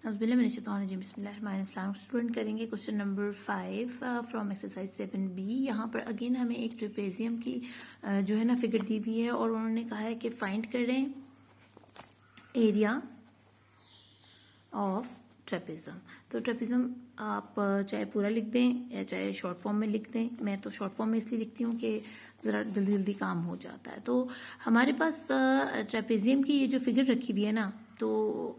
बिस्मिल्लाहिर्रहमानिर्रहीम। स्टूडेंट करेंगे question number 5 from exercise 7B। यहाँ पर अगेन हमें एक ट्रेपेजियम की जो है ना फिगर दी हुई है और उन्होंने कहा है कि फाइंड करें एरिया ऑफ ट्रेपेजियम। तो ट्रेपेजियम आप चाहे पूरा लिख दें या चाहे शॉर्ट फॉर्म में लिख दें। मैं तो शॉर्ट फॉर्म में इसलिए लिखती हूँ कि ज़रा जल्दी जल्दी काम हो जाता है। तो हमारे पास ट्रेपेजियम की ये जो फिगर रखी हुई है ना, तो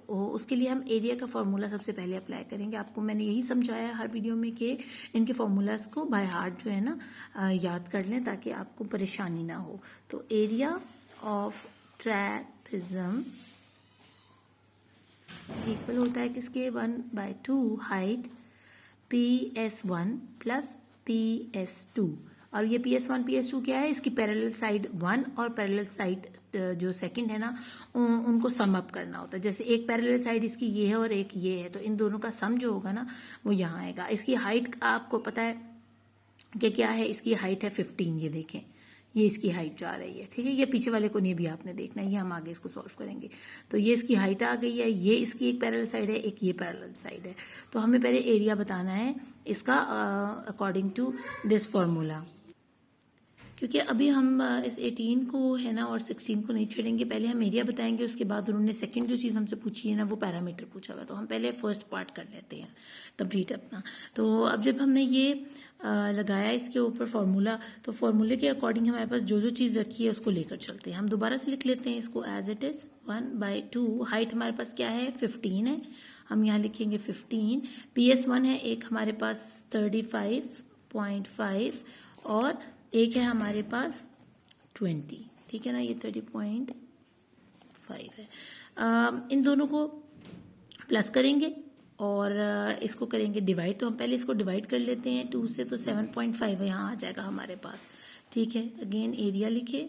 उसके लिए हम एरिया का फार्मूला सबसे पहले अप्लाई करेंगे। आपको मैंने यही समझाया हर वीडियो में कि इनके फार्मूलाज को बाय हार्ट जो है ना याद कर लें ताकि आपको परेशानी ना हो। तो एरिया ऑफ ट्रेपेजियम इक्वल होता है किसके 1/2 हाइट PS1 प्लस PS2। और ये PS1 PS2 क्या है, इसकी पैरेलल साइड 1 और पैरेलल साइड जो सेकंड है ना उनको सम अप करना होता है। जैसे एक पैरेलल साइड इसकी ये है और एक ये है, तो इन दोनों का सम जो होगा ना वो यहाँ आएगा। इसकी हाइट आपको पता है कि क्या है, इसकी हाइट है 15। ये देखें, ये इसकी हाइट जा रही है, ठीक है। ये पीछे वाले को नहीं भी आपने देखना है, ये हम आगे इसको सॉल्व करेंगे। तो ये इसकी हाइट आ गई है, ये इसकी एक पैरेलल साइड है, एक ये पैरेलल साइड है। तो हमें पहले एरिया बताना है इसका अकॉर्डिंग टू दिस फॉर्मूला। क्योंकि अभी हम इस 18 को है ना और 16 को नहीं छेड़ेंगे, पहले हम एरिया बताएंगे, उसके बाद उन्होंने सेकंड जो चीज़ हमसे पूछी है ना वो पैरामीटर पूछा हुआ। तो हम पहले फर्स्ट पार्ट कर लेते हैं कंप्लीट अपना। तो अब जब हमने ये लगाया इसके ऊपर फार्मूला, तो फार्मूले के अकॉर्डिंग हमारे पास जो जो चीज़ रखी है उसको लेकर चलते हैं। हम दोबारा से लिख लेते हैं इसको एज इट इज़ 1/2। हाइट हमारे पास क्या है 15 है, हम यहाँ लिखेंगे 15। PS1 है एक हमारे पास 35.5 और एक है हमारे पास 20, ठीक है ना, ये 30.5 है। इन दोनों को प्लस करेंगे और इसको करेंगे डिवाइड। तो हम पहले इसको डिवाइड कर लेते हैं 2 से, तो 7.5 है यहाँ आ जाएगा हमारे पास, ठीक है। अगेन एरिया लिखे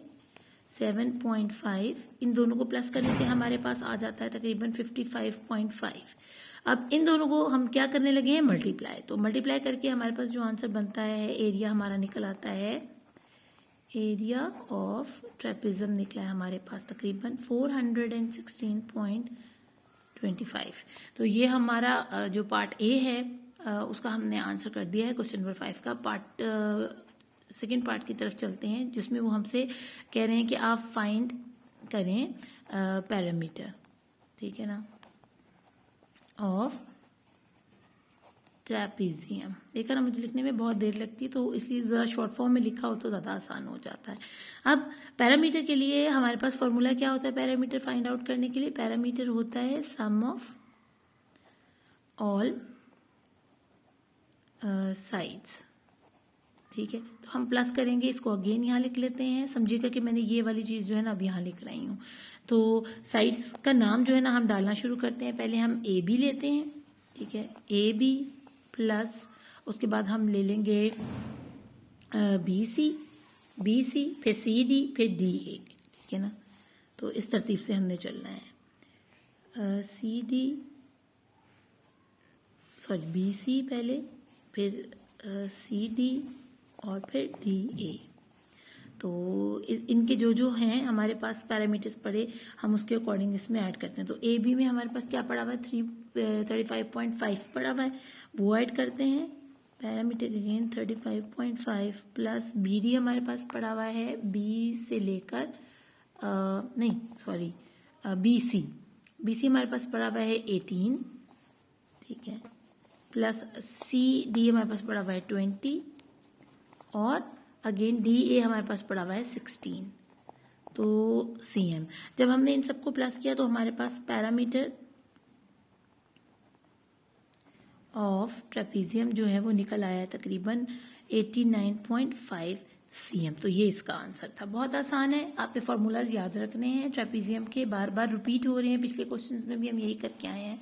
7.5, इन दोनों को प्लस करने से हमारे पास आ जाता है तकरीबन 55.5। अब इन दोनों को हम क्या करने लगे हैं, मल्टीप्लाई। तो मल्टीप्लाई करके हमारे पास जो आंसर बनता है एरिया हमारा निकल आता है, एरिया ऑफ ट्रेपेजियम निकला है हमारे पास तकरीबन 416.25। तो ये हमारा जो पार्ट ए है उसका हमने आंसर कर दिया है क्वेश्चन नंबर 5 का। पार्ट सेकेंड पार्ट की तरफ चलते हैं जिसमें वो हमसे कह रहे हैं कि आप फाइंड करें पैरामीटर, ठीक है ना, ऑफ ट्रेपेजियम। देखा ना, मुझे लिखने में बहुत देर लगती है तो इसलिए ज़रा शॉर्ट फॉर्म में लिखा हो तो ज़्यादा आसान हो जाता है। अब पैरामीटर के लिए हमारे पास फॉर्मूला क्या होता है पैरामीटर फाइंड आउट करने के लिए, पैरामीटर होता है सम ऑफ ऑल साइड्स, ठीक है। तो हम प्लस करेंगे, इसको अगेन यहाँ लिख लेते हैं। समझिएगा कि मैंने ये वाली चीज़ जो है ना अब यहाँ लिख रही हूँ। तो साइड्स का नाम जो है ना हम डालना शुरू करते हैं। पहले हम ए बी लेते हैं, ठीक है, ए बी प्लस उसके बाद हम ले लेंगे बी सी फिर सी डी फिर डी ए, ठीक है ना। तो इस तरतीब से हमने चलना है, C D sorry B C पहले, फिर सी डी और फिर डी ए। तो इनके जो जो हैं हमारे पास पैरामीटर्स पड़े हम उसके अकॉर्डिंग इसमें ऐड करते हैं। तो ए बी में हमारे पास क्या पड़ा हुआ है 35.5 पड़ा हुआ है, वो ऐड करते हैं। Parameter again 35.5 plus B D हमारे पास पड़ा हुआ है बी से लेकर नहीं सॉरी बी सी हमारे पास पड़ा हुआ है 18, ठीक है, प्लस सी डी हमारे पास पड़ा हुआ है 20 और अगेन डी ए हमारे पास पड़ा हुआ है 16। तो CM जब हमने इन सबको प्लस किया तो हमारे पास पैरामीटर ऑफ ट्रेपेजियम जो है वो निकल आया तकरीबन 89.5 CM। तो ये इसका आंसर था। बहुत आसान है, आपके फार्मूलाज याद रखने हैं। ट्रेपेजियम के बार बार रिपीट हो रहे हैं, पिछले क्वेश्चंस में भी हम यही करके आए हैं,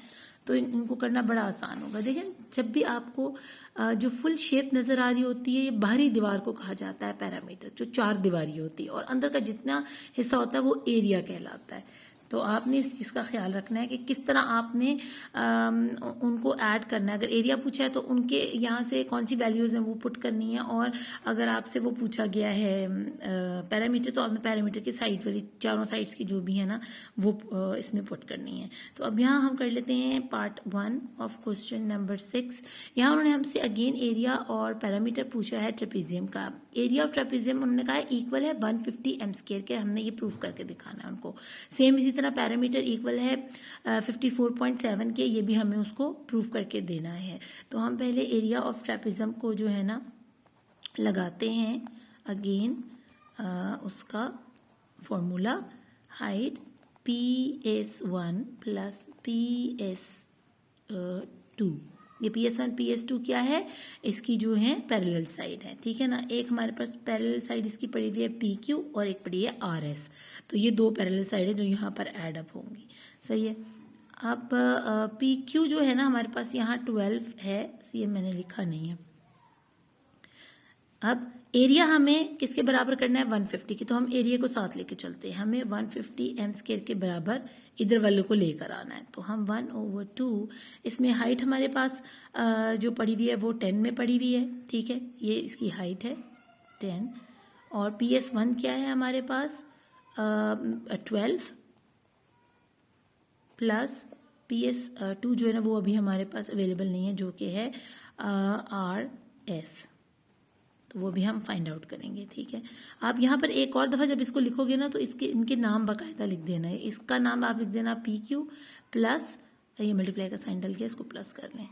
तो इनको करना बड़ा आसान होगा। देखिए जब भी आपको जो फुल शेप नज़र आ रही होती है, ये बाहरी दीवार को कहा जाता है पैरामीटर, जो 4 दीवारी होती है, और अंदर का जितना हिस्सा होता है वो एरिया कहलाता है। तो आपने इस चीज़ का ख्याल रखना है कि किस तरह आपने उनको ऐड करना है। अगर एरिया पूछा है तो उनके यहाँ से कौन सी वैल्यूज़ हैं वो पुट करनी है, और अगर आपसे वो पूछा गया है पैरामीटर तो आपने पैरामीटर की साइड वाली चारों साइड्स की जो भी है ना वो इसमें पुट करनी है। तो अब यहाँ हम कर लेते हैं पार्ट 1 ऑफ क्वेश्चन नंबर 6। यहाँ उन्होंने हमसे अगेन एरिया और पैरामीटर पूछा है ट्रेपेजियम का। एरिया ऑफ ट्रेपेजियम उन्होंने कहा है इक्वल है 150 m² के, हमने ये प्रूफ करके दिखाना है उनको। सेम इसी तरह पैरामीटर इक्वल है 54.7 के, ये भी हमें उसको प्रूफ करके देना है। तो हम पहले एरिया ऑफ ट्रेपेजियम को जो है ना लगाते हैं अगेन उसका formula height PS1 plus PS2। ये PS1 PS2 क्या है, इसकी जो है पैरेलल साइड है, ठीक है ना। एक हमारे पास पैरेलल साइड इसकी पड़ी हुई है PQ और एक पड़ी है RS। तो ये दो पैरेलल साइड है जो यहाँ पर ऐड अप होंगी, सही है। अब PQ जो है ना हमारे पास यहाँ 12 है, ये मैंने लिखा नहीं है। अब एरिया हमें किसके बराबर करना है 150 की, तो हम एरिया को साथ लेके चलते हैं। हमें 150 m² के बराबर इधर वाले को लेकर आना है। तो हम 1/2, इसमें हाइट हमारे पास जो पड़ी हुई है वो 10 में पड़ी हुई है, ठीक है। ये इसकी हाइट है 10, और PS1 क्या है हमारे पास 12 प्लस PS2 जो है ना वो अभी हमारे पास अवेलेबल नहीं है, जो कि है RS। तो वो भी हम फाइंड आउट करेंगे, ठीक है। आप यहाँ पर एक और दफ़ा जब इसको लिखोगे ना तो इनके नाम बाकायदा लिख देना है। इसका नाम आप लिख देना PQ प्लस, ये मल्टीप्लाई का साइन डल गया, इसको प्लस कर लें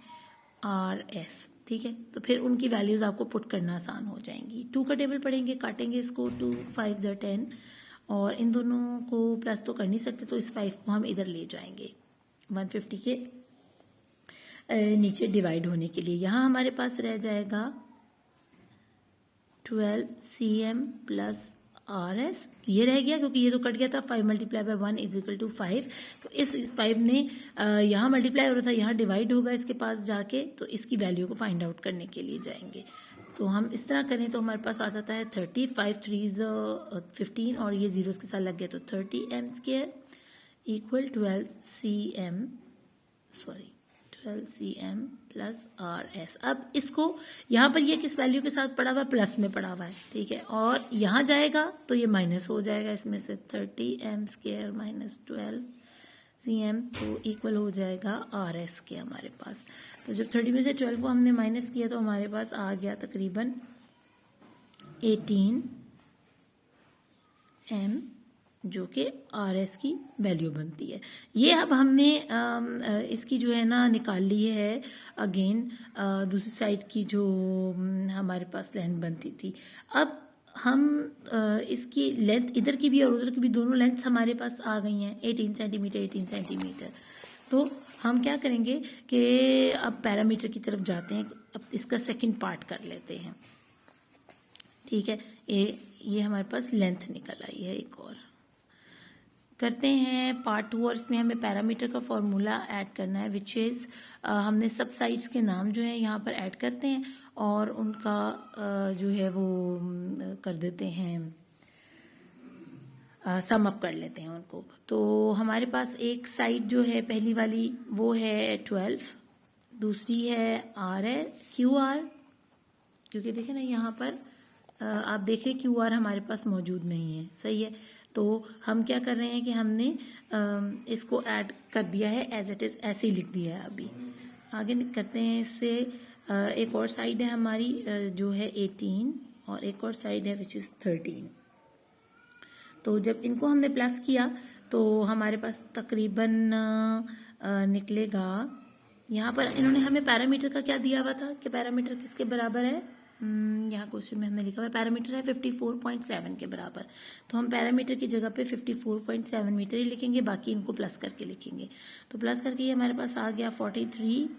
RS, ठीक है। तो फिर उनकी वैल्यूज़ आपको पुट करना आसान हो जाएंगी। 2 का टेबल पढ़ेंगे, काटेंगे इसको, 2 5 10, और इन दोनों को प्लस तो कर नहीं सकते तो इस 5 को हम इधर ले जाएंगे 150 के नीचे डिवाइड होने के लिए। यहाँ हमारे पास रह जाएगा 12 CM प्लस RS, ये रह गया क्योंकि ये तो कट गया था। 5 × 1 = 5, तो इस 5 ने यहाँ मल्टीप्लाई हो रहा था, यहाँ डिवाइड होगा इसके पास जाके, तो इसकी वैल्यू को फाइंड आउट करने के लिए जाएंगे। तो हम इस तरह करें तो हमारे पास आ जाता है 30, 5 3 15, और ये जीरोस के साथ लग गया तो 30 m² equal 12 CM plus RS। अब इसको यहाँ पर ये किस वैल्यू के साथ पड़ा हुआ है, प्लस में पड़ा हुआ है, ठीक है। और यहाँ जाएगा तो ये माइनस हो जाएगा इसमें से, 30 m² माइनस 12 CM, तो इक्वल हो जाएगा RS के हमारे पास। तो जब 30 में से 12 को हमने माइनस किया तो हमारे पास आ गया तकरीबन 18 M, जो कि RS की वैल्यू बनती है। ये अब हमने इसकी जो है ना निकाल ली है अगेन दूसरी साइड की जो हमारे पास लेंथ बनती थी। अब हम इसकी लेंथ इधर की भी और उधर की भी दोनों लेंथ्स हमारे पास आ गई हैं 18 सेंटीमीटर 18 सेंटीमीटर। तो हम क्या करेंगे कि अब पैरामीटर की तरफ जाते हैं। अब इसका सेकंड पार्ट कर लेते हैं, ठीक है। ये हमारे पास लेंथ निकल आई है। एक और करते हैं पार्ट 2, और इसमें हमें पैरामीटर का फॉर्मूला ऐड करना है, विच इज़ हमने सब साइड्स के नाम जो है यहाँ पर ऐड करते हैं और उनका जो है वो कर देते हैं, सम अप कर लेते हैं उनको। तो हमारे पास एक साइड जो है पहली वाली वो है 12, दूसरी है QR, क्योंकि देखें ना यहाँ पर आप देखें QR हमारे पास मौजूद नहीं है, सही है। तो हम क्या कर रहे हैं कि हमने इसको ऐड कर दिया है, एज इट इज़ ऐसे ही लिख दिया है। अभी आगे करते हैं इससे। एक और साइड है हमारी जो है 18, और एक और साइड है विच इज़ 13। तो जब इनको हमने प्लस किया तो हमारे पास तकरीबन निकलेगा, यहाँ पर इन्होंने हमें पैरामीटर का क्या दिया हुआ था कि पैरामीटर किसके बराबर है, यहाँ क्वेश्चन में हमने लिखा हुआ है पैरामीटर है 54.7 के बराबर। तो हम पैरामीटर की जगह पे 54.7 मीटर ही लिखेंगे, बाकी इनको प्लस करके लिखेंगे। तो प्लस करके ये हमारे पास आ गया 43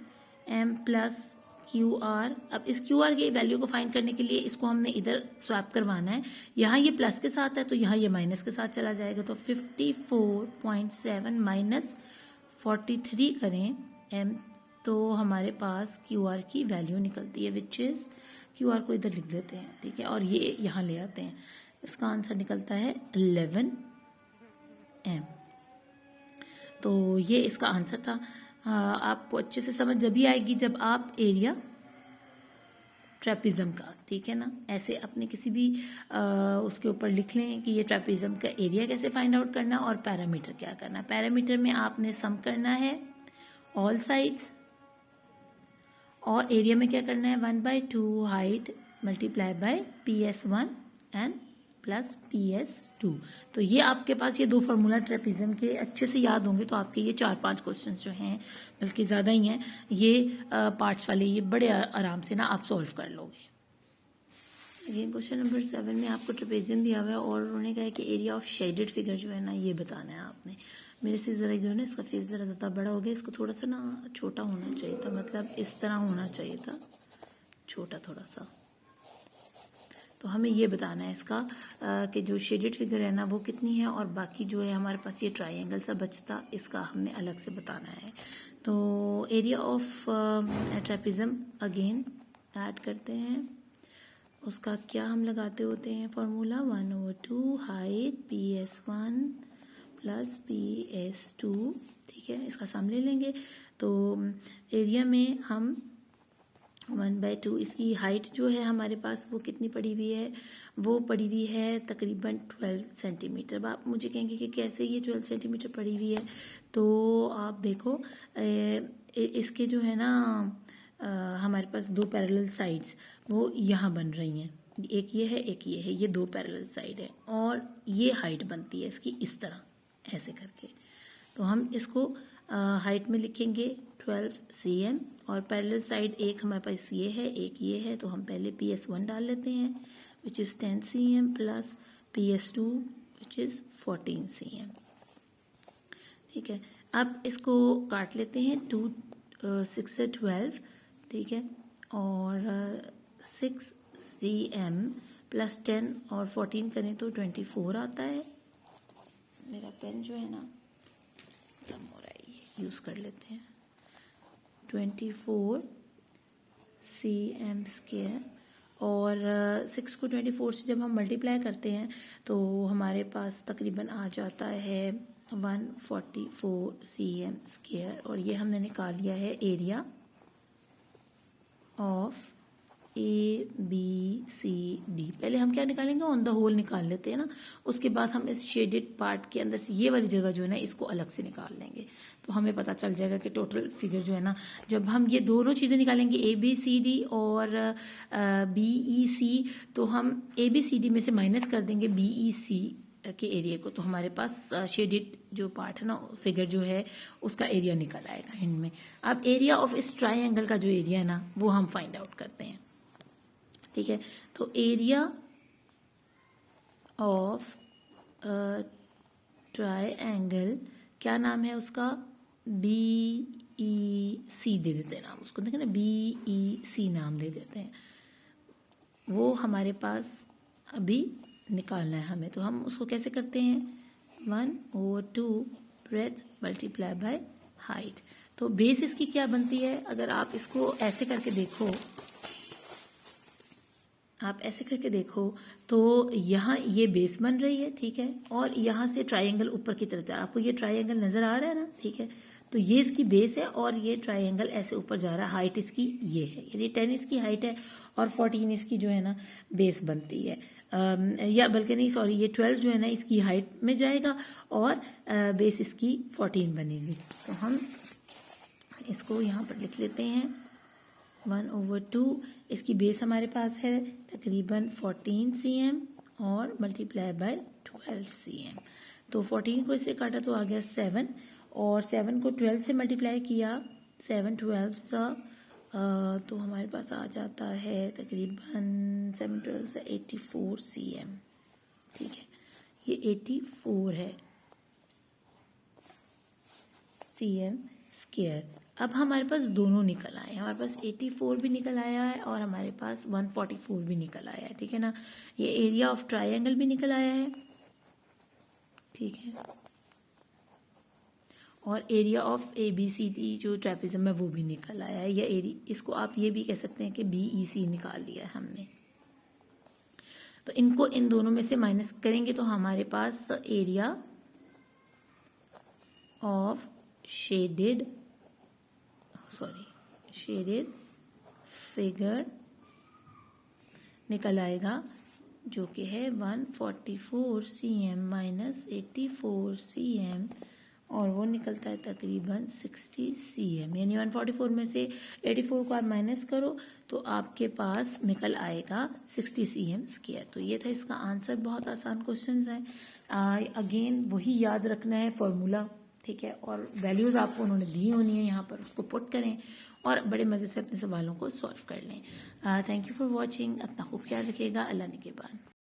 M प्लस QR। अब इस QR की वैल्यू को फाइंड करने के लिए इसको हमने इधर स्वैप करवाना है। यहाँ ये प्लस के साथ है तो यहाँ ये माइनस के साथ चला जाएगा। तो 54.7 माइनस 43 करें M, तो हमारे पास QR की वैल्यू निकलती है, विच इज़ QR को इधर लिख देते हैं, ठीक है, और ये यहाँ ले आते हैं। इसका आंसर निकलता है 11 M। तो ये इसका आंसर था। आपको अच्छे से समझ जब भी आएगी जब आप एरिया ट्रेपिज्म का, ठीक है ना, ऐसे अपने किसी भी उसके ऊपर लिख लें कि ये ट्रेपिज्म का एरिया कैसे फाइंड आउट करना और पैरामीटर क्या करना। पैरामीटर में आपने सम करना है ऑल साइड्स, और एरिया में क्या करना है 1/2 height multiply by PS1 and plus PS2। तो ये आपके पास ये दो फार्मूला ट्रेपिज्म के अच्छे से याद होंगे तो आपके ये 4-5 क्वेश्चन जो हैं, बल्कि ज़्यादा ही हैं ये पार्ट्स वाले, ये बड़े आराम से ना आप सॉल्व कर लोगे। अगेन क्वेश्चन नंबर 7 में आपको ट्रेपेजियम दिया हुआ है और उन्होंने कहा है कि एरिया ऑफ शेडेड फिगर जो है ना ये बताना है आपने। मेरे से ज़रा जो है ना इसका फेस ज़रा ज़्यादा बड़ा हो गया, इसको थोड़ा सा ना छोटा होना चाहिए था, मतलब इस तरह होना चाहिए था, छोटा थोड़ा सा। तो हमें ये बताना है इसका कि जो शेडेड फिगर है ना वो कितनी है, और बाकी जो है हमारे पास ये ट्राइंगल सा बचता, इसका हमने अलग से बताना है। तो area of trapezium again add करते हैं, उसका क्या हम लगाते होते हैं formula 1/2 height PS1 plus PS2, ठीक है। इसका सम ले लेंगे तो एरिया में हम 1/2, इसकी हाइट जो है हमारे पास वो कितनी पड़ी हुई है, वो पड़ी हुई है तकरीबन 12 सेंटीमीटर। आप मुझे कहेंगे कि कैसे ये 12 सेंटीमीटर पड़ी हुई है, तो आप देखो इसके जो है ना हमारे पास दो पैरेलल साइड्स वो यहाँ बन रही हैं, एक ये है एक ये है, ये दो पैरेलल साइड है और ये हाइट बनती है इसकी इस तरह ऐसे करके। तो हम इसको हाइट में लिखेंगे 12 cm, और पैरेलल साइड एक हमारे पास ये है एक ये है, तो हम पहले PS1 डाल लेते हैं which is 10 cm plus PS2 which is 14 cm, ठीक है। अब इसको काट लेते हैं 6 से 12, ठीक है, और 6 cm प्लस 10 और 14 करें तो 24 आता है। मेरा पेन जो है ना कम हो रहा है, ये यूज़ कर लेते हैं। 24 cm स्क्वायर, और 6 को 24 से जब हम मल्टीप्लाई करते हैं तो हमारे पास तकरीबन आ जाता है 144 cm स्क्वायर, और ये हमने निकाल लिया है एरिया ऑफ ABCD। पहले हम क्या निकालेंगे, ऑन द होल निकाल लेते हैं ना, उसके बाद हम इस शेडेड पार्ट के अंदर से ये वाली जगह जो है ना इसको अलग से निकाल लेंगे, तो हमें पता चल जाएगा कि टोटल फिगर जो है ना, जब हम ये दोनों चीज़ें निकालेंगे ABCD और BEC, तो हम ABCD में से माइनस कर देंगे BEC के एरिया को, तो हमारे पास शेडेड जो पार्ट है ना फिगर जो है उसका एरिया निकल आएगा एंड में। अब एरिया ऑफ इस ट्राइंगल का जो एरिया है ना वो हम फाइंड आउट करते हैं, ठीक है। तो एरिया ऑफ ट्राइंगल क्या नाम है उसका, BEC दे देते हैं नाम उसको, देखें ना BEC नाम दे देते हैं, वो हमारे पास अभी निकालना है हमें। तो हम उसको कैसे करते हैं 1/2 ब्रेथ मल्टीप्लाई बाय हाइट। तो बेस इसकी क्या बनती है, अगर आप इसको ऐसे करके देखो, आप ऐसे करके देखो तो यहाँ ये बेस बन रही है, ठीक है, और यहाँ से ट्राइंगल ऊपर की तरफ जा रहा है, आपको ये ट्राइंगल नजर आ रहा है ना, ठीक है। तो ये इसकी बेस है और ये ट्राइंगल ऐसे ऊपर जा रहा है, हाइट इसकी ये है, यानी 10 इसकी हाइट है और 14 इसकी जो है ना बेस बनती है, या बल्कि नहीं सॉरी, ये 12 जो है ना इसकी हाइट में जाएगा और बेस इसकी 14 बनेगी। तो हम इसको यहाँ पर लिख लेते हैं 1/2, इसकी बेस हमारे पास है तकरीबन 14 cm और मल्टीप्लाई बाय 12 cm। तो 14 को इससे काटा तो आ गया 7, और 7 को 12 से मल्टीप्लाई किया 7 12 सा, तो हमारे पास आ जाता है तकरीबन 7 12 से 84 cm, ठीक है, ये 84 है cm स्क्वायर। अब हमारे पास दोनों निकल आए हैं, हमारे पास 84 भी निकल आया है और हमारे पास 144 भी निकल आया है, ठीक है ना। ये एरिया ऑफ ट्राइंगल भी निकल आया है, ठीक है, और एरिया ऑफ ABCD जो ट्रेपेजियम है वो भी निकल आया है, या एरिया, इसको आप ये भी कह सकते हैं कि BEC निकाल लिया है हमने। तो इनको इन दोनों में से माइनस करेंगे तो हमारे पास एरिया ऑफ शेडेड फिगर निकल आएगा, जो कि है 144 cm माइनस 84 cm, और वो निकलता है तकरीबन 60 cm। यानी 144 में से 84 को आप माइनस करो तो आपके पास निकल आएगा 60 cm स्क्वायर। तो ये था इसका आंसर। बहुत आसान क्वेश्चंस हैं। अगेन वही याद रखना है फॉर्मूला, ठीक है, और वैल्यूज आपको उन्होंने दी होनी है यहाँ पर, उसको पुट करें और बड़े मज़े से अपने सवालों को सॉल्व कर लें। Thank you for watching. अपना खूब ख्याल रखिएगा। अल्लाह ने के बाद।